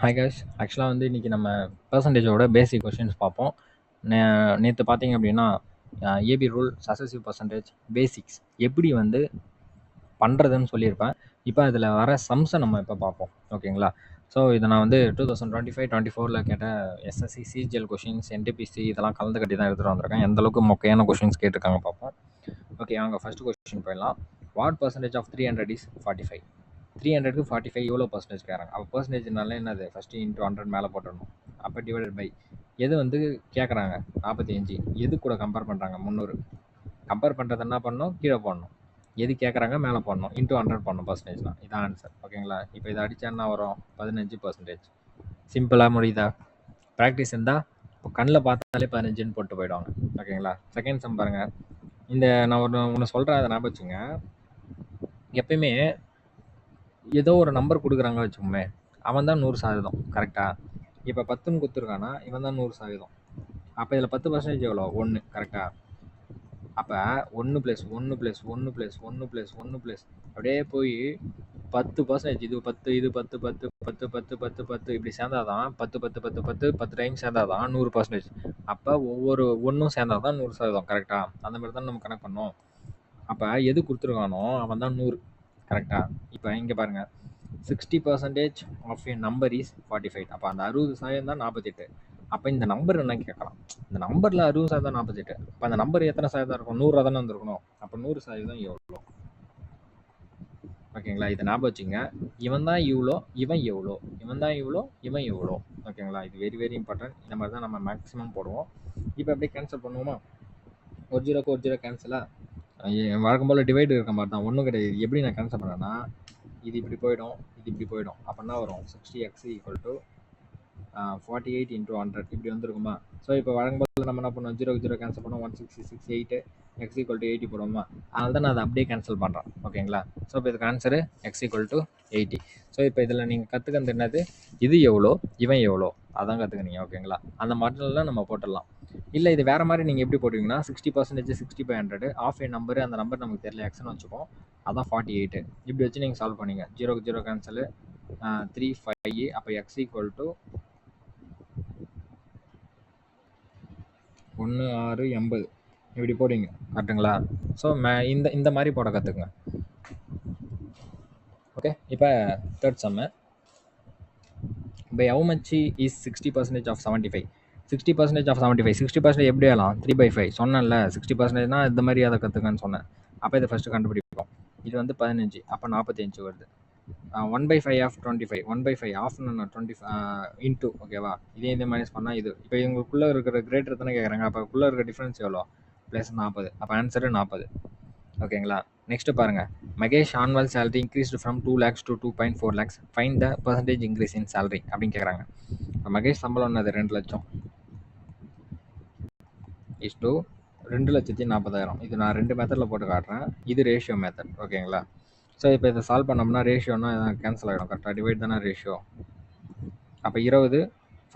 Hi guys. ஆக்சுவலாக வந்து இன்றைக்கி நம்ம பெர்சன்டேஜோட பேசிக் கொஷின்ஸ் பார்ப்போம். நேற்று பார்த்தீங்க அப்படின்னா AB rule, successive percentage, basics எப்படி வந்து பண்ணுறதுன்னு சொல்லியிருப்பேன். இப்போ அதில் வர சம்ஸை நம்ம இப்போ பார்ப்போம். ஓகேங்களா? ஸோ இதை நான் வந்து 2025-24 கேட்ட எஸ்எஸ்சி சிஜிஎல் கொஷின்ஸ், என்டிபிசி இதெல்லாம் கலந்து கட்டி தான் எடுத்துகிட்டு வந்திருக்கேன். எந்த அளவுக்கு மொக்கையான கொஷின்ஸ் கேட்டிருக்காங்க பார்ப்போம். ஓகே, வாங்க ஃபர்ஸ்ட் கொஷின் போயிடலாம். What percentage of 300 is 45? 300க்கு 45 எவ்வளோ பர்சன்டேஜ் கேட்குறாங்க? அப்போ பர்சன்டேஜ்னால என்னது? ஃபஸ்ட்டு இன்ட்டு 100 மேலே போட்டுடணும். அப்போ டிவைடட் பை எது வந்து கேட்குறாங்க? 45. எது கூட கம்பேர் பண்ணுறாங்க? 300. கம்பேர் பண்ணுறது என்ன பண்ணணும்? கீழே போடணும். எது கேட்குறாங்க? மேலே போடணும். இன்ட்டு 100 பண்ணணும் பர்சன்டேஜ்லாம். இதான் ஆன்சர். ஓகேங்களா? இப்போ இதை அடித்தா என்ன வரும்? 15%. சிம்பிளாக முடியுதா? ப்ராக்டிஸ் இருந்தால் இப்போ கண்ணில் பார்த்தாலே 15ன்னு போட்டு போயிடுவாங்க. ஓகேங்களா? செகண்ட் சம் பாருங்கள். இந்த நான் ஒன்று சொல்கிறேன், அதை ஞாபகம் வச்சுங்க. எப்பயுமே ஏதோ ஒரு நம்பர் கொடுக்குறாங்க வச்சுக்கோமே, அவன் தான் 100%. கரெக்டாக? இப்போ 10ன்னு கொடுத்துருக்கானா, இவன் தான் 100%. அப்போ இதில் 10% எவ்வளோ? 1. கரெக்டாக? அப்போ 1 + 1 + 1 + 1 + 1 + அப்படியே போய் 10%. இது 10, இது 10, 10, 10, 10, 10, 10 இப்படி சேர்ந்தாதான் 10, 10, 10, 10, 10 டைம் சேர்ந்தாதான் 100%. அப்போ ஒவ்வொரு ஒன்றும் சேர்ந்தாதான் 100%. கரெக்டாக? அந்த மாதிரி தான் நம்ம கணக்கு பண்ணோம். அப்போ எது கொடுத்துருக்கானோ அவன் தான் 100. கரெக்டாக? இப்போ இங்கே பாருங்கள், 60% ஆஃப் ஏ நம்பர் இஸ் 45. அப்போ அந்த 60% தான் 48. அப்போ இந்த நம்பர் என்ன கேட்கலாம்? இந்த நம்பரில் 60% 48. அப்போ அந்த நம்பர் எத்தனை சதவீதம் இருக்கும்? 100 தானே வந்துருக்கணும். அப்போ 100% எவ்வளோ? ஓகேங்களா? இதை ஞாபகம் வச்சுங்க. இவன் தான் இவ்வளோ, இவன் எவ்வளோ, இவன் தான் இவ்வளோ, இவன் எவ்வளோ. ஓகேங்களா? இது வெரி வெரி இம்பார்ட்டன்ட். இந்த மாதிரி தான் நம்ம மேக்ஸிமம் போடுவோம். இப்போ அப்படியே கேன்சல் பண்ணுவோமா? ஒரு ஜீரோக்கு ஒரு ஜீரோ கேன்சலா? வழக்கம் போல் டிவைடு இருக்க மாதிரி தான், ஒன்றும் கிடையாது. எப்படி நான் கேன்சல் பண்ணேன்னா, இது இப்படி போயிடும், இது இப்படி போயிடும். அப்போ என்ன வரும்? 60x = 48 × 100 இப்படி வந்துருக்குமா? ஸோ இப்போ வழங்கும்போது நம்ம என்ன பண்ணுவோம்? 0க்கு 0 கேன்சல் பண்ணுவோம். 166, 8 x = 80 போடுவோமா? அதனால தான் நான் அதை அப்படியே கேன்சல் பண்ணுறேன். ஓகேங்களா? ஸோ இப்போ இதுக்கு ஆன்சரு x = 80. ஸோ இப்போ இதில் நீங்கள் கற்றுக்கிறது என்னது? இது எவ்வளோ, இவன் எவ்வளோ, அதான் கற்றுக்குனீங்க. ஓகேங்களா? அந்த மாடல்லாம் நம்ம போட்டுடலாம். இல்லை இது வேறு மாதிரி நீங்கள் எப்படி போட்டுவீங்கன்னா, 60% 60/100 ஆஃப் ஏ நம்பரு, அந்த நம்பர் நமக்கு தெரியல, எக்ஸ்னு வச்சுப்போம். அதான் 48. இப்படி வச்சு நீங்கள் சால்வ் பண்ணிங்க. 0க்கு 0 கேன்சலு, 3, 5. அப்போ x = 1, 6, 80 இப்படி போடுங்க. கரெக்டுங்களா? ஸோ இந்த மாதிரி போட கற்றுக்குங்க. ஓகே, இப்போ third sum. By how much is 60% of 75? 60% of 75, 60% எப்படி ஆகலாம்? 3/5 சொன்னேன்ல. 60%னா இந்த மாதிரி அதை கற்றுக்கன்னு சொன்னேன். அப்போ இதை ஃபஸ்ட்டு கண்டுபிடிப்போம். இது வந்து 15, அப்போ 45 வருது. 1/5 ஆஃப் 25, 1/5 ஆஃப்னு 25 இன்ட்டு. ஓகேவா? இதே மைனஸ் பண்ணால் இது. இப்போ இவங்களுக்குள்ளே இருக்கிற கிரேட்டர் தானே கேட்குறாங்க. அப்போ உள்ளே இருக்கிற டிஃப்ரென்ஸ் எவ்வளோ? +40. அப்போ ஆன்சரு 40. ஓகேங்களா? நெக்ஸ்ட்டு பாருங்கள். Mahesh annual salary increased from 2 lakhs to 2.4 lakhs. Find the percentage increase in salary அப்படின்னு கேட்குறாங்க. இப்போ மகேஷ் சம்பளம் என்னது? 2 லட்சம் இஸ் டு 2,40,000. இது நான் 2 மெத்தடில் போட்டு காட்டுறேன். இது ரேஷியோ மெத்தட். ஓகேங்களா? ஸோ இப்போ இதை சால்வ் பண்ணோம்னா ரேஷியோனா கேன்சல் ஆகிடும். கரெக்டாக? டிவைட் தானே ரேஷியோ. அப்போ 20,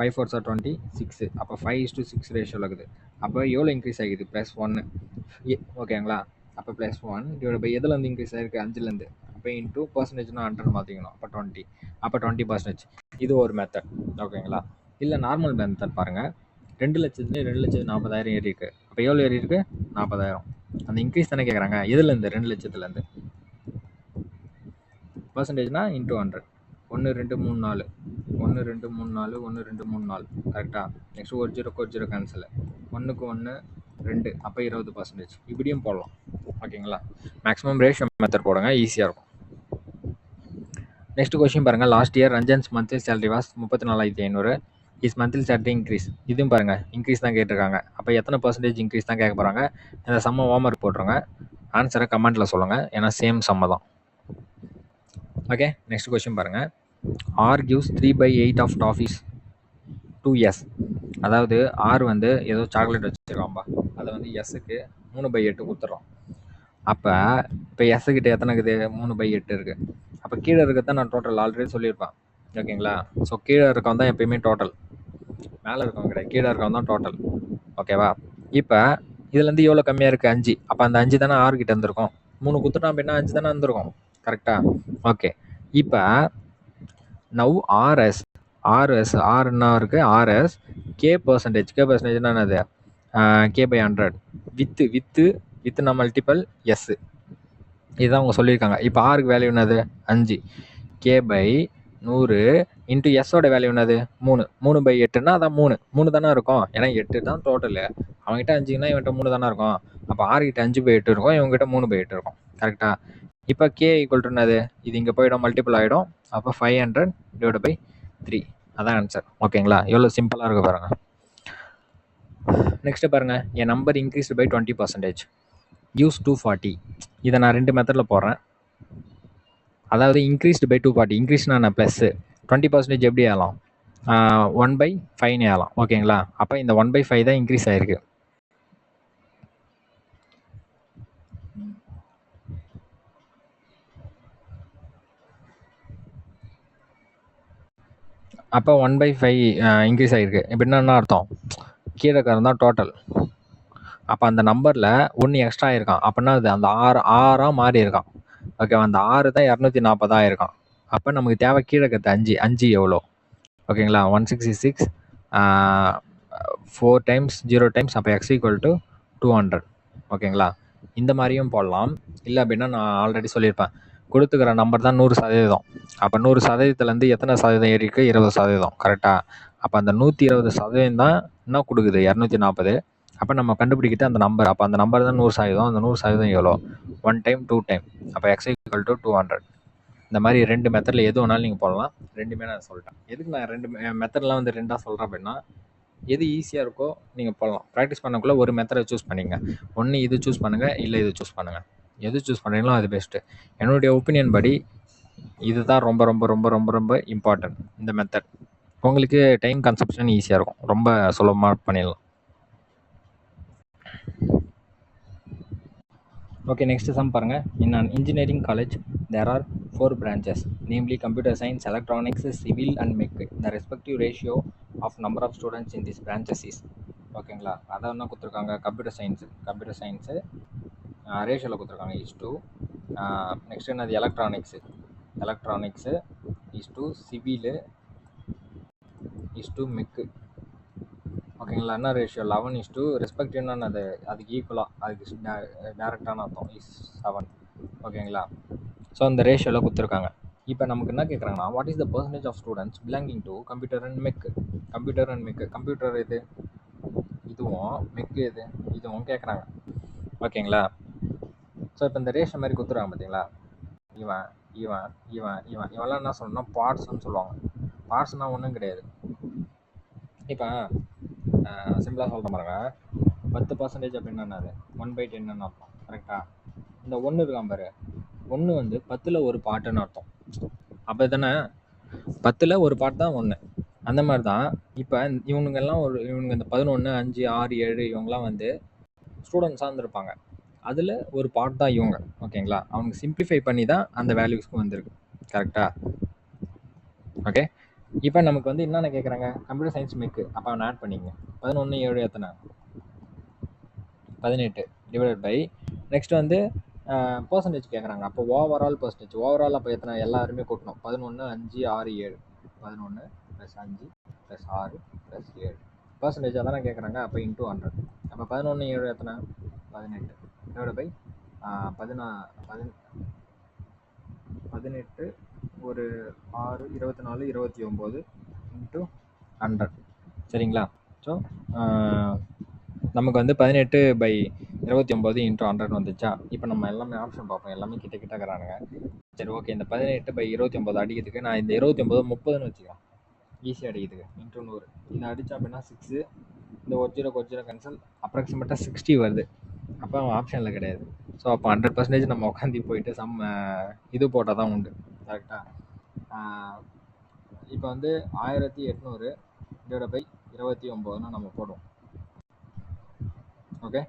5 4s are 20, 6. அப்போ 5:6 ரேஷியோவில் இருக்குது. அப்போ எவ்வளோ இன்க்ரீஸ் ஆகிடுது? +1. ஓகேங்களா? அப்போ +1 டிவைட் பை எதுலேருந்து இன்க்ரீஸ் ஆகிருக்கு? 5லேருந்து. அப்போ இன்ட்டு பர்சன்டேஜ்னா 100 மாற்றிக்கணும். அப்போ 20. அப்போ 20%. இது ஒரு மெத்தட். ஓகேங்களா? இல்லை நார்மல் மெத்தட் பாருங்கள். 2,40,000 ஏறி இருக்கு. அப்போ எவ்வளோ ஏறி இருக்கு? 40,000. அந்த இன்க்ரீஸ் தானே கேட்குறாங்க. எதுலேருந்து? 2,00,000லேருந்து. பர்சன்டேஜ்னா இன்ட்டு 100. 1 2 3 4, 1 2 3 4, 1 2 3 4. கரெக்டாக? நெக்ஸ்ட் ஒரு ஜீரோக்கு ஒரு ஜீரோ கேன்சல், 1க்கு 1 2. அப்போ 20%. இப்படியும் போடலாம். ஓகேங்களா? மேக்ஸிமம் ரேஷியோ மெத்தட் போடுங்க, ஈஸியாக இருக்கும். நெக்ஸ்ட் கொஸ்டின் பாருங்கள். Last year Ranjan's monthly salary was 34,500. Is monthly salary increase. இதுவும் பாருங்கள், இன்க்ரீஸ் தான் கேட்டிருக்காங்க. அப்போ எத்தனை பர்சன்டேஜ் இன்க்ரீஸ் தான் கேட்க போகிறாங்க. இந்த சம்ம ஹோம்ஒர்க் போட்டுருங்க. ஆன்சரை கமெண்ட்டில் சொல்லுங்கள், ஏன்னா சேம் சம்ம தான். ஓகே, நெக்ஸ்ட் கொஸ்டின் பாருங்கள். R gives 3/8 of toffees to S. அதாவது ஆர் வந்து ஏதோ சாக்லேட் வச்சுருக்காம்பா, அதை வந்து எஸ்ஸுக்கு 3/8 கொடுத்துட்றோம். அப்போ இப்போ எஸ்ஸுக்கிட்ட எத்தனை இருக்குது? 3/8 இருக்குது. அப்போ கீழே இருக்கிறது நான் டோட்டல் ஆல்ரெடி சொல்லியிருப்பேன். ஓகேங்களா? ஸோ கீழே இருக்கவன் தான் எப்பயுமே டோட்டல், மேலே இருக்கவங்க கிடையாது. கீழே இருக்கவன் தான் டோட்டல். ஓகேவா? இப்போ இதுலேருந்து எவ்வளோ கம்மியாக இருக்குது? 5. அப்போ அந்த 5 தானே ஆர்கிட்ட இருந்திருக்கும். 3 கொடுத்துட்டோம் அப்படின்னா 5 தானே இருந்திருக்கும். கரெக்டாக? ஓகே, இப்போ நவ் ஆர்எஸ் ஆர்எஸ் ஆர் என்ன இருக்குது ஆர்எஸ் கே பர்சன்டேஜ் என்னது கே பை 100 வித்துனா மல்டிபிள் எஸ். இதுதான் அவங்க சொல்லியிருக்காங்க. இப்போ ஆருக்கு வேல்யூ என்னது 5 கே பை 100 இன்ட்டு எஸ்ஸோட வேல்யூ என்னது 3 பை 8ன்னா அதான் 3 தானே இருக்கும். ஏன்னா 8 தான் டோட்டலு. அவங்ககிட்ட 5ன்னா இவன்கிட்ட 3 தானே இருக்கும். அப்போ ஆறுகிட்ட 5 பை 8 இருக்கும், இவங்ககிட்ட 3 பை 8 இருக்கும். கரெக்டா? இப்போ கே ஈக்குவல் டு என்னது, இது இங்கே போயிடும், மல்டிபிள் ஆகிடும். அப்போ 500 டிவைட் பை 3 அதான் ஆன்சர். ஓகேங்களா? எவ்வளோ சிம்பிளாக இருக்கு பாருங்க. நெக்ஸ்ட் பாருங்க, என் நம்பர் இன்க்ரீஸ்டு பை 20%. யூஸ் 240. இதை நான் 2 மெத்தடில் போடுறேன். அதாவது இன்க்ரீஸ்டு பை 240, இன்க்ரீஸ்னா நான் ப்ளஸ்ஸு 20% எப்படி ஆகலாம், 1/5 ஆகலாம். ஓகேங்களா? அப்போ இந்த 1/5 தான் இன்க்ரீஸ் ஆகிருக்கு. அப்போ 1/5 இன்க்ரீஸ் ஆகிருக்கு. இப்போ என்ன அர்த்தம், கீழே இருக்கிறது தான் டோட்டல். அப்போ அந்த நம்பரில் 1 எக்ஸ்ட்ரா ஆயிருக்கான். அப்படின்னா அது அந்த 6ஆக மாறி இருக்கான். ஓகேவா? அந்த 6 தான் 240 ஆயிருக்கான். அப்போ நமக்கு தேவை கீழே இருக்கிறது 5 எவ்வளோ? ஓகேங்களா? 166 4 டைம்ஸ் 0 டைம்ஸ், அப்போ எக்ஸ் ஈக்குவல் டு 200. ஓகேங்களா? இந்த மாதிரியும் போடலாம். இல்லை அப்படின்னா நான் ஆல்ரெடி சொல்லியிருப்பேன், கொடுத்துக்கிற நம்பர் தான் 100%. அப்போ 100%லேருந்து எத்தனை சதவீதம் ஏறி இருக்கு, 20%. கரெக்டாக? அப்போ அந்த 120% தான் என்ன கொடுக்குது, 240. அப்போ நம்ம கண்டுபிடிக்கிட்டு அந்த நம்பர், அப்போ அந்த நம்பர் தான் 100%. அந்த 100% எவ்வளோ, 1 டைம் 2 டைம். அப்போ எக்ஸ் ஈக்குவல் டு 200. இந்த மாதிரி 2 மெத்தடில் எது வேணாலும் நீங்கள் போடலாம். ரெண்டுமே நான் சொல்லிட்டேன். எதுக்கு நான் 2 மெத்தட்லாம் வந்து 2ஆக சொல்கிறேன் அப்படின்னா, எது ஈஸியாக இருக்கோ நீங்கள் போடலாம். ப்ராக்டிஸ் பண்ணக்குள்ளே ஒரு மெத்தடை சூஸ் பண்ணிங்க. ஒன்று இது சூஸ் பண்ணுங்கள், இல்லை இது சூஸ் பண்ணுங்கள். எது சூஸ் பண்ணுறீங்களோ அது பெஸ்ட்டு. என்னுடைய ஒப்பீனியன் படி இதுதான் ரொம்ப ரொம்ப ரொம்ப ரொம்ப ரொம்ப இம்பார்ட்டன்ட். இந்த மெத்தட் உங்களுக்கு டைம் கன்சப்ஷன் ஈஸியாக இருக்கும், ரொம்ப சுலபமாக பண்ணிடலாம். ஓகே, நெக்ஸ்ட் சம் பாருங்க. இன் an engineering college there are 4 branches, namely computer science, electronics, civil and mech. The respective ratio of number of students in these branches is. ஓகேங்களா? அதான் என்ன கொடுத்துருக்காங்க, கம்ப்யூட்டர் சயின்ஸு ரேஷியோவில் கொடுத்துருக்காங்க is to. நெக்ஸ்ட் என்னது, electronics is to civil is to mech. ஓகேங்களா? என்ன ratio 11 ரெஸ்பெக்டிவ்னா அதுக்கு ஈக்குவலாக, அதுக்கு டேரெக்டான அர்த்தம் இஸ் 7. ஓகேங்களா? ஸோ அந்த ரேஷியோவில் கொடுத்துருக்காங்க. இப்போ நமக்கு என்ன கேட்குறாங்கன்னா, what is the percentage of students belonging to computer and mech. Computer எது, இதுவும் மெக்கு எது, இதுவும் கேட்குறாங்க. ஓகேங்களா? ஸோ இப்போ இந்த ரேஷியோ மாதிரி கொடுத்துருக்காங்க பார்த்தீங்களா, இவெல்லாம் என்ன சொல்லணும்னா பார்ட்ஸ்ன்னு சொல்லுவாங்க. பார்ட்ஸ்னால் ஒன்றும் கிடையாது. இப்போ சிம்பிளாக சொல்கிற பாருங்க, 10% அப்படின்னா என்னது, 1/10 அர்த்தம். கரெக்டாக? இந்த 1 இருக்கான் பாரு, 1 வந்து 10ல் ஒரு பாட்டுன்னு அர்த்தம். அப்போ தானே 10ல் ஒரு பாட்டு தான் 1. அந்த மாதிரி தான் இப்போ இவனுங்க இந்த 11, 5, 6, 7 இவங்கெல்லாம் வந்து ஸ்டூடெண்ட்ஸாக இருந்திருப்பாங்க. அதில் ஒரு பார்ட் தான் இவங்க. ஓகேங்களா? அவங்க சிம்பிளிஃபை பண்ணி தான் அந்த வேல்யூஸ்க்கு வந்திருக்கு. கரெக்டாக? ஓகே, இப்போ நமக்கு வந்து என்னென்ன கேட்குறாங்க, கம்ப்யூட்டர் சயின்ஸ் மெக்கு. அப்போ அவனை ஆட் பண்ணிங்க. 11 7 எத்தனை, 18 டிவைடட் பை, நெக்ஸ்ட் வந்து பர்சன்டேஜ் கேட்குறாங்க. அப்போ ஓவரால் பர்சன்டேஜ், ஓவரால் அப்போ எத்தனை, எல்லாருமே கூட்டணும். 11 5 6 7, 11 + 5 + 6 + 7 பர்சன்டேஜாக தானே கேட்குறாங்க. அப்போ இன்ட்டு 100. அப்போ 11 7 எத்தனை, 18 டிவைட் பை 18 ஒரு 6 24 29 இன்ட்டு 100. சரிங்களா? ஸோ நமக்கு வந்து 18/29 இன்ட்டு 100 வந்துச்சா. இப்போ நம்ம எல்லாமே ஆப்ஷன் பார்ப்போம், எல்லாமே கிட்ட இருக்கிறானுங்க. சரி, ஓகே, இந்த 18/29 அடிக்கிறதுக்கு நான் இந்த 29 30ன்னு வச்சுக்கிறேன், ஈஸியாக அடிக்கிறதுக்கு. இன்ட்டு 100 இதை அடித்தா அப்படின்னா 6, இந்த ஒரு ஜீரோ கேன்சல், அப்ராக்சிமேட்டாக 60 வருது. அப்போ அவன் ஆப்ஷனில் கிடையாது. ஸோ அப்போ 100% நம்ம உட்காந்து போயிட்டு இது போட்டால் தான் உண்டு. கரெக்டாக? இப்போ வந்து 1800 டிவைட் பை 29ன்னு நம்ம போடுவோம். ஓகே,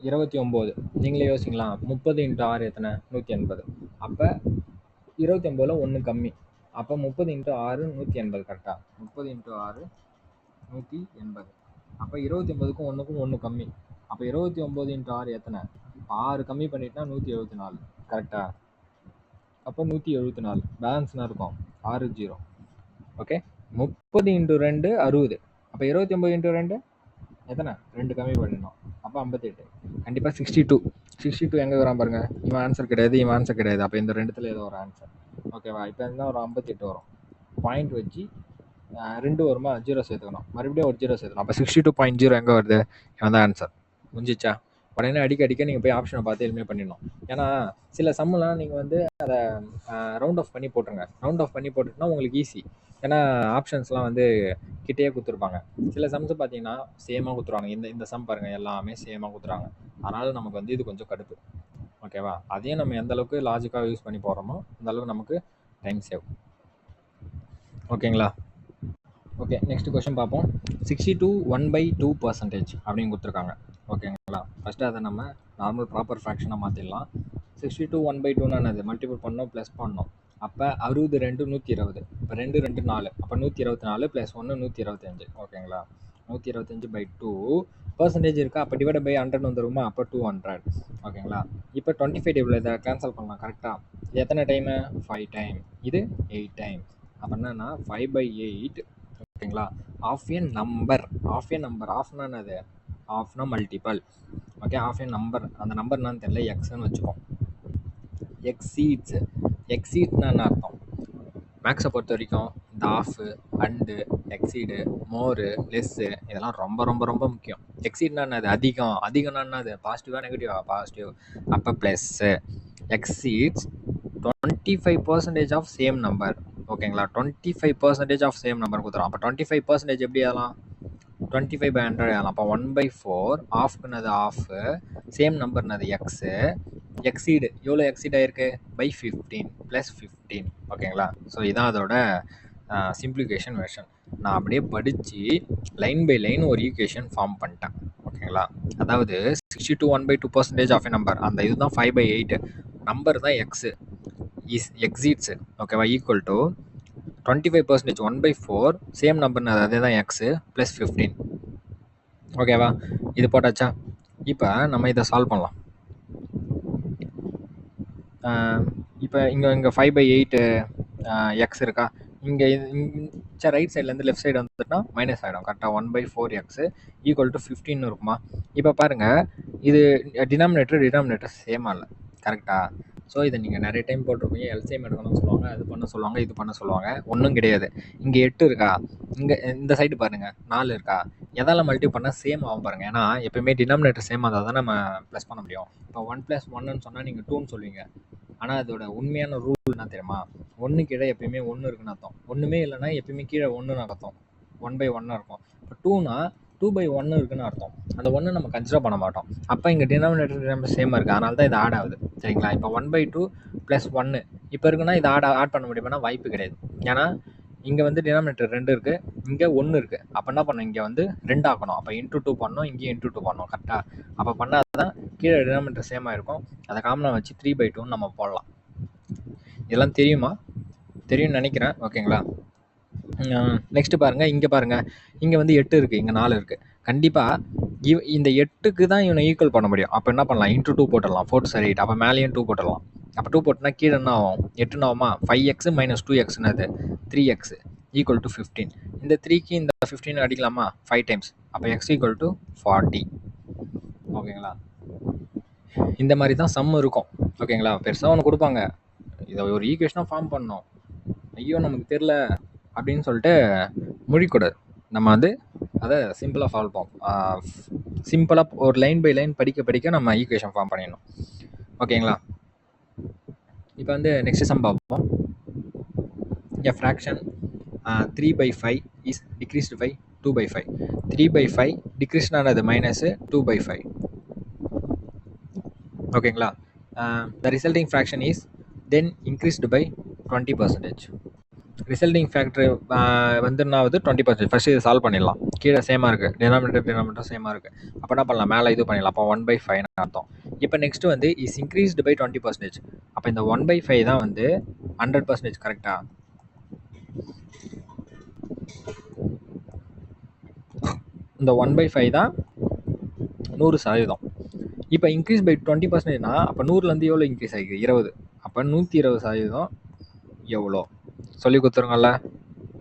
29 நீங்களே யோசிக்கலாம். 30 இன்ட்டு 6 எத்தனை, 180. அப்போ 29ல் 1 கம்மி. அப்போ 30 இன்ட்டு 6 180. கரெக்டாக? 30 இன்ட்டு 6 180. அப்போ 29க்கும் 1க்கும் 1 கம்மி. அப்போ 29 இன்ட்டு 6 எத்தனை, 6 கம்மி பண்ணிட்டா 174. கரெக்டாக? அப்போ 174 பேலன்ஸ்னா இருக்கும் 6 0. Okay, 30 into 2 60. அப்போ 29 இன்ட்டு 2 எத்தனை? 2 கம்மி பண்ணிடணும். அப்போ 58. கண்டிப்பாக 62. 62 எங்கே வரான் பாருங்க. இவன் ஆன்சர் கிடையாது, இவன் ஆன்சர் கிடையாது. அப்போ இந்த ரெண்டுத்துல ஏதோ ஒரு ஆன்சர். ஓகேவா? இப்போ இருந்தால் ஒரு 58 வரும். பாயிண்ட் வச்சு 2 வருமா, 0 சேர்த்துக்கணும். மறுபடியும் ஒரு 0 சேர்த்துக்கணும். அப்போ 62.0 எங்கே வருது? இவன் தான் ஆன்சர். முடிஞ்சிச்சா? உடனே அடிக்க நீங்கள் போய் ஆப்ஷனை பார்த்து எதுவுமே பண்ணிடணும். ஏன்னா சில சம்மெல்லாம் நீங்கள் வந்து அதை ரவுண்ட் ஆஃப் பண்ணி போட்டுருங்க. ரவுண்ட் ஆஃப் பண்ணி போட்டுட்டுனா உங்களுக்கு ஈஸி. ஏன்னா ஆப்ஷன்ஸ்லாம் வந்து கிட்டேயே கொடுத்துருப்பாங்க. சில சம்ஸ் பார்த்தீங்கன்னா சேமாக கொடுத்துருவாங்க. இந்த சம் பாருங்கள், எல்லாமே சேமாக கொடுத்துறாங்க. அதனால் நமக்கு வந்து இது கொஞ்சம் கடுப்பு. ஓகேவா? அதையும் நம்ம எந்த அளவுக்கு லாஜிக்காக யூஸ் பண்ணி போடுறோமோ அந்த அளவுக்கு நமக்கு டைம் சேவ். ஓகேங்களா? ஓகே, நெக்ஸ்ட் கொஸ்டின் பார்ப்போம். 62 1/2% அப்படின்னு கொடுத்துருக்காங்க. ஓகேங்களா? ஃபஸ்ட்டு அதை நம்ம நார்மல் ப்ராப்பர் ஃப்ராக்ஷனாக மாற்றிடலாம். 62 1/2னா என்னது? மல்டிபிள் பண்ணோம், ப்ளஸ் பண்ணோம். அப்போ 62 120. இப்போ 2 2 4. அப்போ 124 ப்ளஸ் 1 125. ஓகேங்களா? 125/2 பர்சன்டேஜ் இருக்கா? அப்போ டிவைட் பை 100 வந்துருமா? அப்போ 200. ஓகேங்களா? இப்போ 25 டேபிள் இதை கேன்சல் பண்ணலாம். கரெக்டாக இது எத்தனை டைமு? 5 டைம். இது 8 டைம். அப்போ என்னன்னா 5/8. ஓகேங்களா? Of a number. Of a number. ஆஃப்னா என்னது? ஆஃப்னா multiple. Okay, of a number. அந்த நம்பர் என்னன்னு தெரியல, எக்ஸ்ன்னு வச்சுப்போம். எக்ஸீட்ஸ். எக்ஸீட்னா என்ன அர்த்தம்? மேக்ஸை பொறுத்த வரைக்கும் இந்த ஆஃபு, அண்டு, எக்ஸீடு, மோரு, லெஸ்ஸு இதெல்லாம் ரொம்ப ரொம்ப ரொம்ப முக்கியம். எக்ஸீட்னா என்னது? அதிகம். அதிகம்னா என்னது? பாசிட்டிவா நெகட்டிவா? பாசிட்டிவ். அப்போ plus. Exceeds 25% of same number. ஓகேங்களா? 25% ஆஃப் சேம் நம்பர் கொடுத்துரும். அப்போ 25% எப்படி ஆகலாம்? 25/100 ஆகலாம். அப்போ 1/4. ஆஃப்க்குனது ஆஃபு, சேம் நம்பர்னது எக்ஸு. எக்ஸீடு எவ்வளோ எக்ஸீட் ஆகிருக்கு? By 15 plus 15. ஓகேங்களா? ஸோ இதான் அதோட சிம்பிளிஃபிகேஷன் வெர்ஷன். நான் அப்படியே படித்து லைன் பை லைன் ஒரு ஈக்குவேஷன் ஃபார்ம் பண்ணிட்டேன். ஓகேங்களா? அதாவது 62 1/2% ஆஃப் எ நம்பர். அந்த இதுதான் 5/8. நம்பர் தான் எக்ஸு இஸ் எக்ஸீட்ஸு. ஓகேவா? ஈக்குவல் டு 25% 1/4 சேம் நம்பர்னு அதே தான் எக்ஸு ப்ளஸ் 15. ஓகேவா? இது போட்டாச்சா? இப்போ நம்ம இதை சால்வ் பண்ணலாம். இப்போ இங்கே 5/8 எக்ஸ் இருக்கா? இங்கே சரி, ரைட் சைட்லேருந்து லெஃப்ட் சைடு வந்துட்டுனா மைனஸ் ஆகிடும். கரெக்டாக 1/4 எக்ஸு ஈக்குவல் டு 15 இருக்குமா? இப்போ பாருங்கள், இது டினாமினேட்டர் சேமாக இல்லை. கரெக்டாக? ஸோ இதை நீங்கள் நிறைய டைம் போட்டிருப்பீங்க. எல்சிஎம் எடுக்கணும்னு சொல்லுவாங்க, அது பண்ண சொல்லுவாங்க, இது பண்ண சொல்லுவாங்க. ஒன்றும் கிடையாது. இங்கே 8 இருக்கா? இங்கே இந்த சைடு பாருங்கள் 4 இருக்கா? எதால் மல்டி பண்ணால் சேம் ஆகும் பாருங்கள். ஏன்னா எப்போயுமே டினாமினேட்டர் சேம் இருந்தால் தான் நம்ம ப்ளஸ் பண்ண முடியும். இப்போ 1 + 1ன்னு சொன்னால் நீங்கள் 2ன்னு சொல்லுவீங்க. ஆனால் அதோட உண்மையான ரூல் என்ன தெரியுமா? 1 கீழே எப்பயுமே 1 இருக்குன்னு அர்த்தம். ஒன்றுமே இல்லைன்னா எப்பயுமே கீழே 1ன்னு அர்த்தம். 1/1 இருக்கும். இப்போ 2னா 2/1 இருக்குன்னு அர்த்தம். அந்த 1 நம்ம கன்சிடர் பண்ண மாட்டோம். அப்போ இங்கே டினாமினேட்டர் சேமாக இருக்குது, அதனால தான் இது ஆட் ஆகுது. சரிங்களா? இப்போ 1/2 + 1 இப்போ இருக்குன்னா இதை ஆட் பண்ண முடியுமானா வாய்ப்பு கிடையாது. ஏன்னா இங்கே வந்து டினாமினேட்டர் 2 இருக்குது, இங்கே 1 இருக்குது. அப்போ என்ன பண்ணணும்? இங்கே வந்து 2 ஆக்கணும். அப்போ இன்ட்டு 2 பண்ணணும், இங்கேயும் இன்ட்டு 2 பண்ணணும். கரெக்டாக? அப்போ பண்ணால் தான் கீழே டினாமினேட்டர் சேமாக இருக்கும். அதை காமனாக வச்சு 3/2 நம்ம போடலாம். இதெல்லாம் தெரியுமா? தெரியும்னு நினைக்கிறேன். ஓகேங்களா? நெக்ஸ்ட்டு பாருங்கள், இங்கே பாருங்கள், இங்கே வந்து 8 இருக்குது, இங்கே 4 இருக்குது. கண்டிப்பாக இந்த 8க்கு தான் இவனை ஈக்குவல் பண்ண முடியும். அப்போ என்ன பண்ணலாம்? இன்ட்டு 2 போட்டுடலாம். 4 சரி 8. அப்போ மேலேயும் 2 போட்டுடலாம். அப்போ 2 போட்டுனா கீழே என்ன ஆகும்? 8 ஆகுமா? 5x - 2xன்னு 3x equal to 15. இந்த 3க்கு இந்த 15 அடிக்கலாமா? 5 டைம்ஸ். அப்போ x ஈக்குவல் டு 40. ஓகேங்களா? இந்த மாதிரி தான் சம் இருக்கும். ஓகேங்களா? பெருசாக ஒன்று கொடுப்பாங்க, இதை ஒரு ஈக்குவேஷனாக ஃபார்ம் பண்ணணும். ஐயோ நமக்கு தெரில அப்படின்னு சொல்லிட்டு முழிக்கூடாது. நம்ம வந்து அதை சிம்பிளாக சால்வ் பண்ணுவோம். சிம்பிளாக ஒரு லைன் பை லைன் படிக்க நம்ம ஈக்குவேஷன் ஃபார்ம் பண்ணிடணும். ஓகேங்களா? இப்போ வந்து நெக்ஸ்ட் சம் பார்ப்போம். A fraction 3/5 is decreased by 2/5. 3/5 decreased ஆனது minus 2/5. ஓகேங்களா? The resulting fraction is then increased by 20%. Resulting factor வந்து என்ன ஆகுது? 20%. ஃபஸ்ட்டு இதை சால்வ் பண்ணிடலாம். கீழே சேமாக இருக்குது, டினாமினேட்டர் சேமாக இருக்குது. அப்போ என்ன பண்ணலாம்? மேலே இது பண்ணிடலாம். அப்போ 1/5 அர்த்தம். இப்போ நெக்ஸ்ட்டு வந்து இஸ் இன்க்ரீஸ்டு பை 20%. அப்போ இந்த 1/5 தான் வந்து 100%. கரெக்டாக? இந்த 1/5 தான் 100%. இப்போ இன்க்ரீஸ் பை 20%னா அப்போ 100லேருந்து எவ்வளோ இன்க்ரீஸ் ஆகிருக்கு? 20. அப்போ 120% எவ்வளோ? சொல்லி கொடுத்துருங்கல்ல.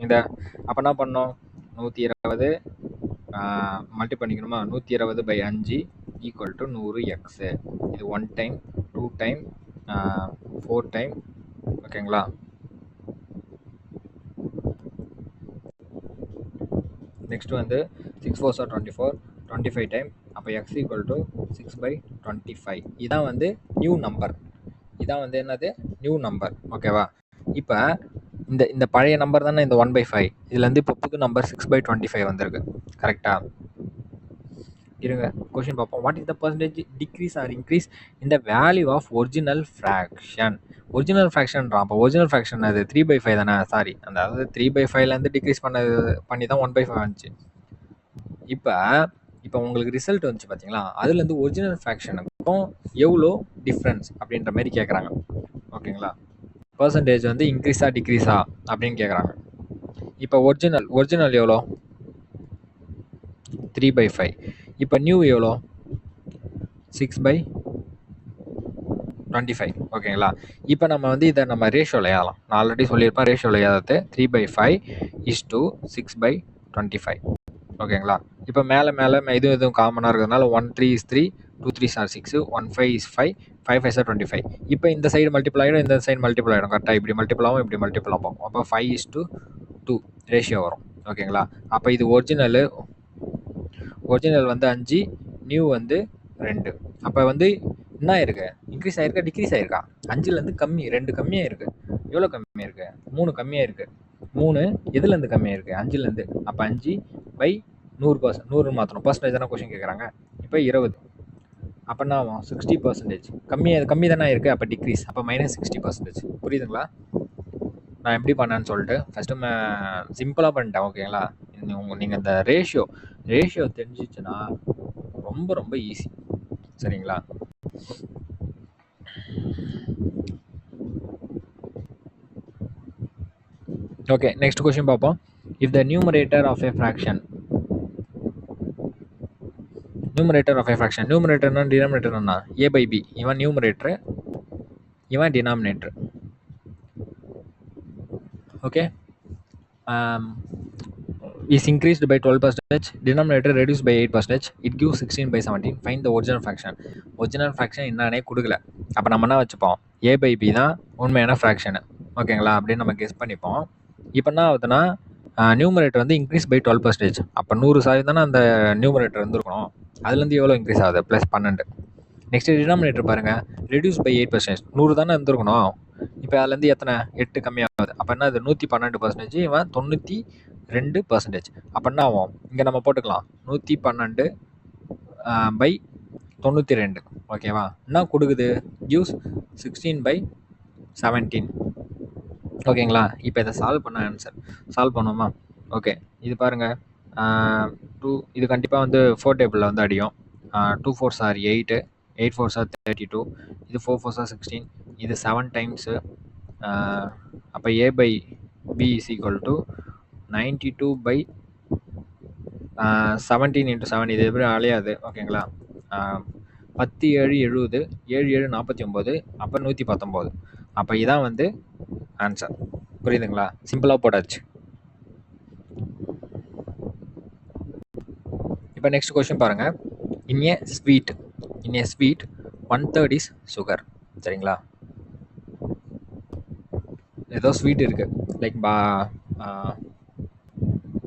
இந்த அப்போ என்ன பண்ணோம், 120 மல்டி பண்ணிக்கணுமா, 120/5 ஈக்குவல் டு 100x. இது 1 டைம், 2 டைம், 4 டைம். ஓகேங்களா? நெக்ஸ்ட் வந்து 6 4s are 24, 25 டைம். அப்போ எக்ஸ் ஈக்குவல் டு 6/25. இதான் வந்து நியூ நம்பர். இதான் வந்து என்னது, நியூ நம்பர். ஓகேவா? இப்போ இந்த இந்த பழைய நம்பர் தானே இந்த 1/5. இதுலேருந்து இப்போ புது நம்பர் 6/25 வந்திருக்கு. கரெக்டா? இருங்க கொஷின் பார்ப்போம். What is the percentage decrease or increase in the value of original fraction? Original ஃப்ராக்ஷன்றான். அப்போ ஒரிஜினல் ஃப்ராக்ஷன் அது 3/5 தானே? சாரி, அந்த அதாவது 3/5லேருந்து டிக்ரீஸ் பண்ணி தான் 1/5 வந்துச்சு. இப்போ உங்களுக்கு ரிசல்ட் வந்துச்சு பார்த்தீங்களா, அதுலேருந்து ஒரிஜினல் ஃப்ராக்ஷனுக்கும் எவ்வளோ டிஃப்ரென்ஸ் அப்படின்ற மாதிரி கேட்குறாங்க. ஓகேங்களா? பர்சன்டேஜ் வந்து இன்க்ரீஸா டிக்ரீஸா அப்படின்னு கேட்குறாங்க. இப்போ ஒரிஜினல் எவ்வளோ? 3/5. இப்போ நியூ எவ்வளோ? 6/25. ஓகேங்களா? இப்போ நம்ம வந்து இதை நம்ம ரேஷியோவில் எழுதலாம். நான் ஆல்ரெடி சொல்லியிருப்பேன் ரேஷியோவில் எழுதாது. 3/5:6/25. ஓகேங்களா? இப்போ மேலே எதுவும் காமனாக இருக்கிறதுனால 1 3 is 3, 2 3s are 6, 1 5 is 5, 5 5s are 25. இப்போ இந்த சைடு மல்டிபிள் ஆகிடும், இந்த சைடு மல்டிபிள் ஆகிடும். கரெக்டாக இப்படி மல்டிபிள் ஆகும், இப்படி மல்டிபிள் ஆகும். அப்போ 5:2 ரேஷியோ வரும். ஓகேங்களா? அப்போ இது ஒரிஜினல் வந்து 5, நியூ வந்து 2. அப்போ வந்து என்ன ஆயிருக்கு, இன்க்ரீஸ் ஆயிருக்கா டிக்ரீஸ் ஆயிருக்கா? 5லேருந்து கம்மி, 2 கம்மியாக இருக்குது. எவ்வளோ கம்மியாக இருக்குது? 3 கம்மியாக இருக்குது. 3 எதுலேருந்து கம்மியாக இருக்குது? 5லேருந்து. அப்போ 5/100%, 100 மாற்றணும். பர்சன்டேஜ் தானே கொஷின் கேட்குறாங்க. இப்போ 20. அப்போ என்ன ஆகும்? 60%. கம்மி தானே இருக்குது. அப்போ டிக்ரீஸ். அப்போ -60%. புரியுதுங்களா? நான் எப்படி பண்ணேன்னு சொல்லிட்டு ஃபஸ்ட்டு சிம்பிளாக பண்ணிட்டேன். ஓகேங்களா? நீங்கள் இந்த ரேஷியோ தெரிஞ்சிச்சுன்னா ரொம்ப ரொம்ப ஈஸி. சரிங்களா? ஓகே, நெக்ஸ்ட் கொஸ்டின் பார்ப்போம். If the numerator of a fraction, நியூமரேட்டர்னா டினாமினேட்டர்னா a/b. இவன் நியூமரேட்டர், இவன் denominator. Okay, is increased by 12%, denominator reduced by 8%, it gives 16/17. Find the original fraction. Original fraction என்னன்னே கொடுக்கல. அப்போ நம்ம என்ன வச்சுப்போம், a/b தான் உண்மையான ஃப்ராக்ஷனு. ஓகேங்களா? அப்படின்னு நம்ம கெஸ் பண்ணிப்போம். இப்போ என்ன ஆகுதுன்னா, நியூமரேட்டர் வந்து இன்க்ரீஸ் பை 12%. அப்போ 100% தானே அந்த நியூமரேட்டர் இருந்திருக்கணும். அதுலேருந்து எவ்வளோ இன்க்ரீஸ் ஆகுது? +12. நெக்ஸ்ட் டினாமினேட்டர் பாருங்கள், ரெடியூஸ் பை 8%. 100 தானே இருந்திருக்கணும். இப்போ அதுலேருந்து எத்தனை? 8 கம்மியாகுது. அப்போ என்ன, அது 112%. இவன் 92%. அப்போ என்ன ஆகும்? இங்கே நம்ம போட்டுக்கலாம் 112/92. ஓகேவா? என்ன கொடுக்குது? கிவ்ஸ் 16/17. ஓகேங்களா? இப்போ இதை சால்வ் பண்ண ஆன்சர் சால்வ் பண்ணுவோமா? ஓகே, இது பாருங்கள். 2 இது கண்டிப்பாக வந்து 4 டேபிளில் வந்து அடியும். 2 4s are 8, 8 4s are 32, இது 4 4s are 16, இது 7 டைம்ஸு. அப்போ a/b is equal to 92/17 × 7. இது எப்படி அலையாது? ஓகேங்களா? 10 7 70, 7 7 49, அப்போ 119. அப்போ இதான் வந்து ஆன்சர். புரியுதுங்களா? சிம்பிளாக போட்டாச்சு. இப்போ நெக்ஸ்ட் கொஸ்டின் பாருங்கள். இன் ஏ ஸ்வீட் 1/3 is சுகர். சரிங்களா? ஏதோ ஸ்வீட் இருக்குது, லைக்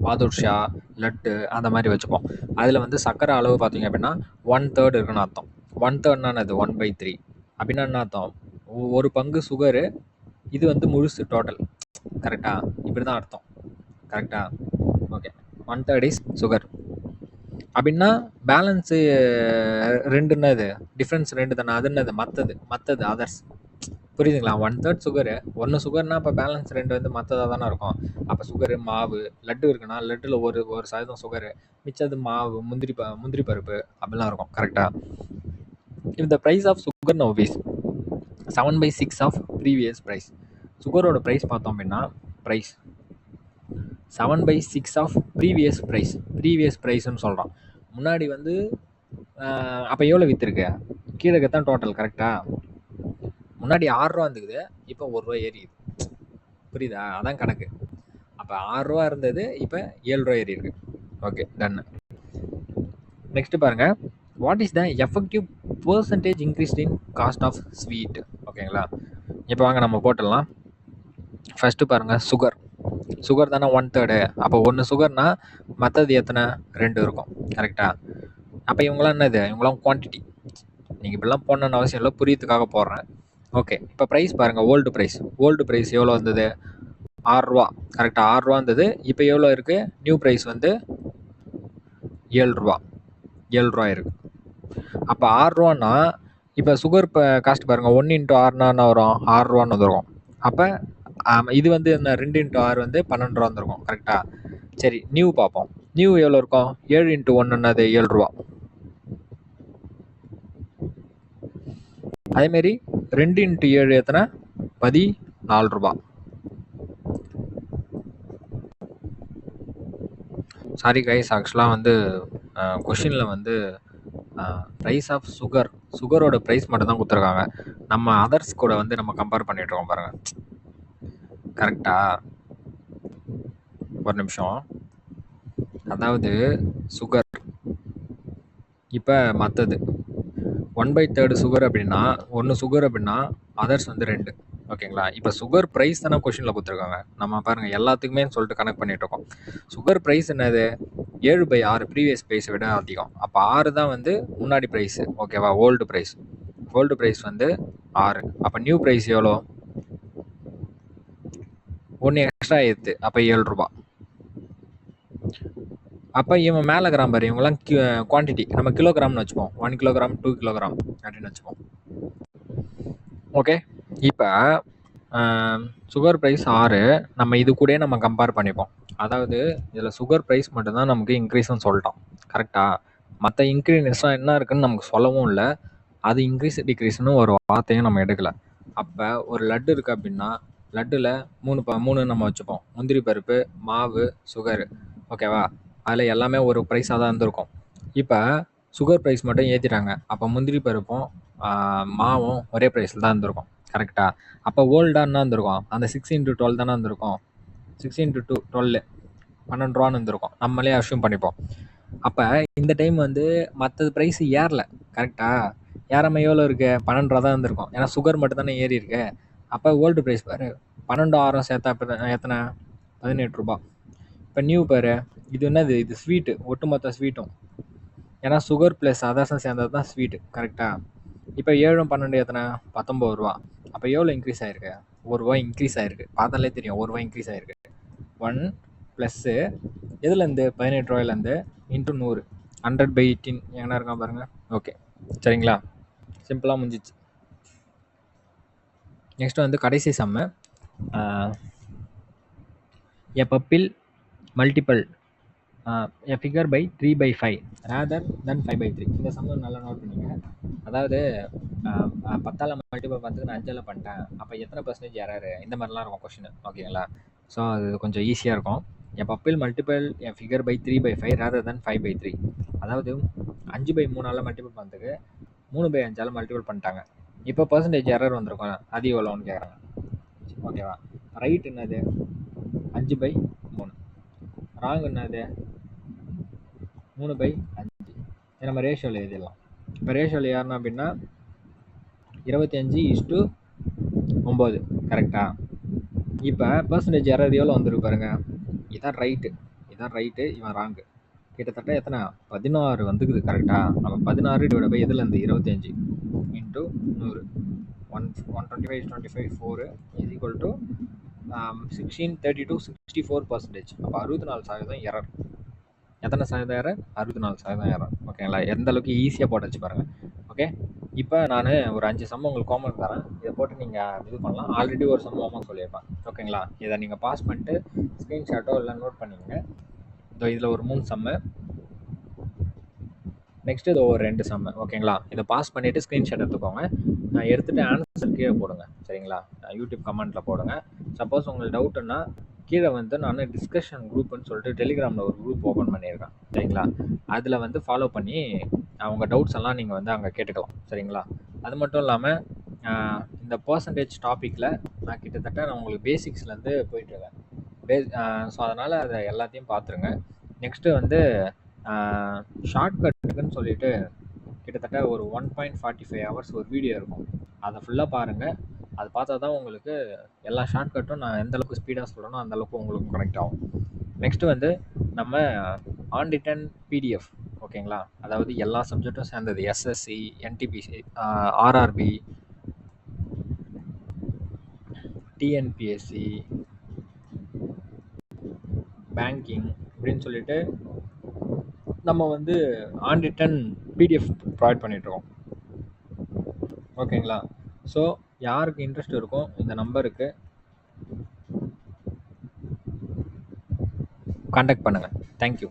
பாதுஷா, லட்டு, அந்த மாதிரி வச்சுப்போம். அதில் வந்து சர்க்கரை அளவு பார்த்தீங்க அப்படின்னா 1/3 இருக்குன்னு அர்த்தம். 1/3 அது 1/3 அப்படின்னா என்ன அர்த்தம்? ஒரு பங்கு சுகரு, இது வந்து முழுசு டோட்டல். கரெக்டாக? இப்படி தான் அர்த்தம். கரெக்டாக? ஓகே, 1/3 is சுகர் அப்படின்னா பேலன்ஸு 2ன்னா இது டிஃப்ரென்ஸ் 2 தானே. அது என்னது? மற்றது அதர்ஸ். புரியுதுங்களா? 1/3 சுகரு, 1 சுகர்னா அப்போ பேலன்ஸ் 2 வந்து மற்றதாக தானே இருக்கும். அப்போ சுகரு, மாவு, லட்டு இருக்குன்னா லட்டில் ஒரு சதவீதம் சுகரு, மிச்சது மாவு, முந்திரி பருப்பு அப்படிலாம் இருக்கும். கரெக்டாக? If the price of sugar now is 7/6 of previous price. சுகரோட ப்ரைஸ் பார்த்தோம் அப்படின்னா ப்ரைஸ் 7/6 ஆஃப் ப்ரீவியஸ் ப்ரைஸ்ன்னு சொல்கிறோம். முன்னாடி வந்து அப்போ எவ்வளோ விற்றுருக்கு? கீழே தான் டோட்டல். கரெக்டாக? முன்னாடி 6 ரூபா இருந்துக்குது, இப்போ 1 ரூபா ஏறிக்குது. புரியுதா? அதான் கணக்கு. அப்போ அப்போ ₹6 இருந்தது, இப்போ ₹7 ஏறி இருக்கு. Okay, done. நெக்ஸ்ட் பாருங்க, what is the effective percentage increase in cost of sweet? ஓகேங்களா, இப்போ வாங்க நம்ம போட்டுடலாம். ஃபஸ்ட்டு பாருங்கள், சுகர் தானே 1/3. அப்போ 1 சுகர்னா மற்றது எத்தனை? 2 இருக்கும். கரெக்டாக? அப்போ இவங்களாம் என்னது? இவங்களாம் குவான்டிட்டி. நீங்கள் இப்படிலாம் போடணுன்னு அவசியம் இல்லை, புரியத்துக்காக போடுறேன். ஓகே, இப்போ ப்ரைஸ் பாருங்கள். ஓல்டு ப்ரைஸ் எவ்வளோ வந்தது? ₹6. கரெக்டாக, ₹6 இருந்தது. இப்போ எவ்வளோ இருக்குது? நியூ ப்ரைஸ் வந்து ₹7 இருக்குது. அப்போ ₹6னா இப்போ சுகர் காஸ்ட் பாருங்கள், 1 × 6னா என்ன வரும்? ₹6 வந்துருக்கும். அப்போ இது வந்து என்ன, 2 × 6 வந்து ₹12 வந்துருக்கும். கரெக்டாக? சரி, நியூ பார்ப்போம். நியூ எவ்வளோ இருக்கும்? 7 × 1 என்னது? ₹7. அதேமாரி 2 × 7 எத்தனை? ₹14. சாரி கைஸ், ஆக்சுவலாக வந்து கொஷினில் வந்து ப்ரைஸ் ஆஃப் சுகரோட ப்ரைஸ் மட்டும் தான் கொடுத்துருக்காங்க. நம்ம அதர்ஸ் கூட வந்து நம்ம கம்பேர் பண்ணிட்டுருக்கோம் பாருங்கள். கரெக்டா? ஒரு நிமிஷம். அதாவது சுகர் இப்போ மற்றது 1/3 சுகர் அப்படின்னா, 1 சுகர் அப்படின்னா அதர்ஸ் வந்து 2. ஓகேங்களா? இப்போ சுகர் ப்ரைஸ் தானே கொஷினில் கொடுத்துருக்காங்க. நம்ம பாருங்கள் எல்லாத்துக்குமே சொல்லிட்டு கனெக்ட் பண்ணிகிட்ருக்கோம். சுகர் ப்ரைஸ் என்னது? 7/6 ப்ரீவியஸ் ப்ரைஸை விட அதிகம். அப்போ 6 தான் வந்து முன்னாடி ப்ரைஸு. ஓகேவா? ஓல்டு ப்ரைஸ் வந்து 6. அப்போ நியூ ப்ரைஸ் எவ்வளோ? 1 எக்ஸ்ட்ரா ஆயிடுது. அப்போ ₹7. அப்போ இவன் மேலே கிராம் பாரு, இவங்கெல்லாம் குவான்டிட்டி. நம்ம கிலோகிராம்னு வச்சுப்போம். 1 கிலோகிராம், 2 கிலோகிராம் அப்படின்னு வச்சுப்போம். ஓகே, இப்போ சுகர் ப்ரைஸ் 6. நம்ம இது கூட நம்ம கம்பேர் பண்ணிப்போம். அதாவது இதில் சுகர் ப்ரைஸ் மட்டும்தான் நமக்கு இன்க்ரீஸ்னு சொல்லிட்டோம். கரெக்டாக? மற்ற இன்க்ரீடியன்ஸ்லாம் என்ன இருக்குன்னு நமக்கு சொல்லவும் இல்லை. அது இன்க்ரீஸ் டிக்ரீஸ்னு ஒரு வார்த்தையும் நம்ம எடுக்கலை. அப்போ ஒரு லட்டு இருக்குது அப்படின்னா, லட்டில் 3 நம்ம வச்சுப்போம். முந்திரி பருப்பு, மாவு, சுகரு. ஓகேவா? அதில் எல்லாமே ஒரு ப்ரைஸாக தான் இருந்திருக்கும். இப்போ சுகர் ப்ரைஸ் மட்டும் ஏற்றிட்டாங்க. அப்போ முந்திரி பருப்பும் மாவும் ஒரே ப்ரைஸில் தான் இருந்திருக்கும். கரெக்டாக? அப்போ ஓல்டாக என்ன இருந்திருக்கும்? அந்த 6 × 12 தானே இருந்திருக்கும். 6 × 2 12 ₹12 இருந்திருக்கும். நம்மளே அஷ்யூம் பண்ணிப்போம். அப்போ இந்த டைம் வந்து மற்றது ப்ரைஸ் ஏறல. கரெக்டாக? ஏறாமல் எவ்வளோ இருக்குது? ₹12 தான் இருந்திருக்கும். ஏன்னா சுகர் மட்டும் தானே ஏறி இருக்கு. அப்போ ஓல்டு ப்ரைஸ் பாரு, 12 6 சேர்த்தா எத்தனை? ₹18. இப்போ நியூ பாரு, இது என்னது? இது ஸ்வீட்டு, ஒட்டுமொத்த ஸ்வீட்டும். ஏன்னா சுகர் ப்ளஸ் அதர்ஸும் சேர்ந்தது தான் ஸ்வீட்டு. கரெக்டாக? இப்போ 7 12 எத்தனை? ₹19. அப்போ எவ்வளோ இன்க்ரீஸ் ஆகிருக்கு? ₹1 இன்க்ரீஸ் ஆகிருக்கு. பார்த்தாலே தெரியும், ₹1 இன்க்ரீஸ் ஆகிருக்கு. 1 ப்ளஸ்ஸு எதுலேருந்து? ₹18 இன்ட்டு 100, 100/18 எங்கன்னா இருக்கான் பாருங்கள். ஓகே, சரிங்களா? சிம்பிளாக முடிஞ்சிச்சு. நெக்ஸ்ட் வந்து கடைசி சம்மு. A pupil multiple a figure by 3/5 rather than 5/3. இந்த சம்ம நல்லா நோட் பண்ணிங்க. அதாவது 10ஆல் மல்டிபிள் பண்ணுறதுக்கு நான் 5ஆல் பண்ணிட்டேன். அப்போ எத்தனை % எரரு? இந்த மாதிரிலாம் இருக்கும் கொஷின். ஓகேங்களா? ஸோ அது கொஞ்சம் ஈஸியாக இருக்கும். A pupil multiple a figure by 3/5 rather than 5/3. அதாவது 5/3ஆல் மல்டிபிள் பண்ணுறதுக்கு 3/5ஆல் மல்டிபிள் பண்ணிட்டாங்க. இப்போ % எரர் வந்திருக்கும். அது எவ்வளோன்னு கேட்குறாங்க. ஓகேவா? ரைட் என்னது? 5/3. ராங் என்னது? 3/5. நம்ம ரேஷியோவில் எழுதிடலாம். இப்போ ரேஷியோவில் யாருன்னா அப்படின்னா 25:9. கரெக்டாக? இப்போ % எரர் எவ்வளோ வந்துருக்கு பாருங்க. இதான் ரைட்டு, இவன் ராங்கு. கிட்டத்தட்ட எத்தனை? 16 வந்துக்குது. கரெக்டாக? நம்ம 16 / எதுலேருந்து? 25 × 100. 125 25 4 is equal to 16 32 64%. அப்போ 64% எரர். எத்தனை சதவீதம் எரர்? 64% எரர். ஓகேங்களா? எந்த அளவுக்கு ஈஸியாக போட்டு வச்சு பாருங்கள். ஓகே, இப்போ நான் ஒரு 5 சம் உங்களுக்கு ஹோம்ஒர்க் தரேன். இதை போட்டு நீங்கள் இது பண்ணலாம். ஆல்ரெடி ஒரு சம் ஹோம்ஒர்க் சொல்லியிருப்பேன். ஓகேங்களா? இதை நீங்கள் பாஸ் பண்ணிட்டு ஸ்க்ரீன்ஷாட்டோ இல்லை நோட் பண்ணிக்கோங்க. இதில் ஒரு 3 சம்மு, நெக்ஸ்ட்டு இது ஒரு 2 சம்மு. ஓகேங்களா? இதை பாஸ் பண்ணிவிட்டு ஸ்க்ரீன்ஷாட் எடுத்துக்கோங்க. நான் எடுத்துகிட்டு ஆன்சர் கீழே போடுங்க. சரிங்களா? யூடியூப் கமெண்ட்டில் போடுங்க. சப்போஸ் உங்களுக்கு டவுட்டுன்னா கீழே வந்து நான் டிஸ்கஷன் குரூப்னு சொல்லிட்டு டெலிகிராமில் ஒரு குரூப் ஓப்பன் பண்ணியிருக்கேன். சரிங்களா? அதில் வந்து ஃபாலோ பண்ணி அவங்க டவுட்ஸ் எல்லாம் நீங்கள் வந்து அங்கே கேட்டுக்கலாம். சரிங்களா? அது மட்டும் இல்லாமல் இந்த பர்சன்டேஜ் டாப்பிக்கில் நான் கிட்டத்தட்ட உங்களுக்கு பேசிக்ஸ்லேருந்து போயிட்டுருக்கேன். ஸோ அதனால் அதை எல்லாத்தையும் பார்த்துருங்க. நெக்ஸ்ட்டு வந்து ஷார்ட்கட்டுக்குன்னு சொல்லிட்டு கிட்டத்தட்ட ஒரு 1.45 ஹவர்ஸ் ஒரு வீடியோ இருக்கும். அதை ஃபுல்லாக பாருங்கள். அது பார்த்தா தான் உங்களுக்கு எல்லா ஷார்ட்கட்டும் நான் எந்த அளவுக்கு ஸ்பீடாக சொல்கிறேனோ அந்த அளவுக்கு உங்களுக்கு கனெக்ட் ஆகும். நெக்ஸ்ட்டு வந்து நம்ம ஆன் ரிட்டன் பிடிஎஃப், ஓகேங்களா? அதாவது எல்லா சப்ஜெக்டும் சேர்ந்தது. SSC, NTPC, RRB, TNPSC, banking இப்படின்னு சொல்லிட்டு நம்ம வந்து ஆன் ரிட்டன் பிடிஎஃப் ப்ரொவைட் பண்ணிகிட்ருக்கோம், ஓகேங்களா? ஸோ யாருக்கு இன்ட்ரெஸ்ட் இருக்கோ இந்த நம்பருக்கு கான்டாக்ட் பண்ணுங்கள். தேங்க்யூ.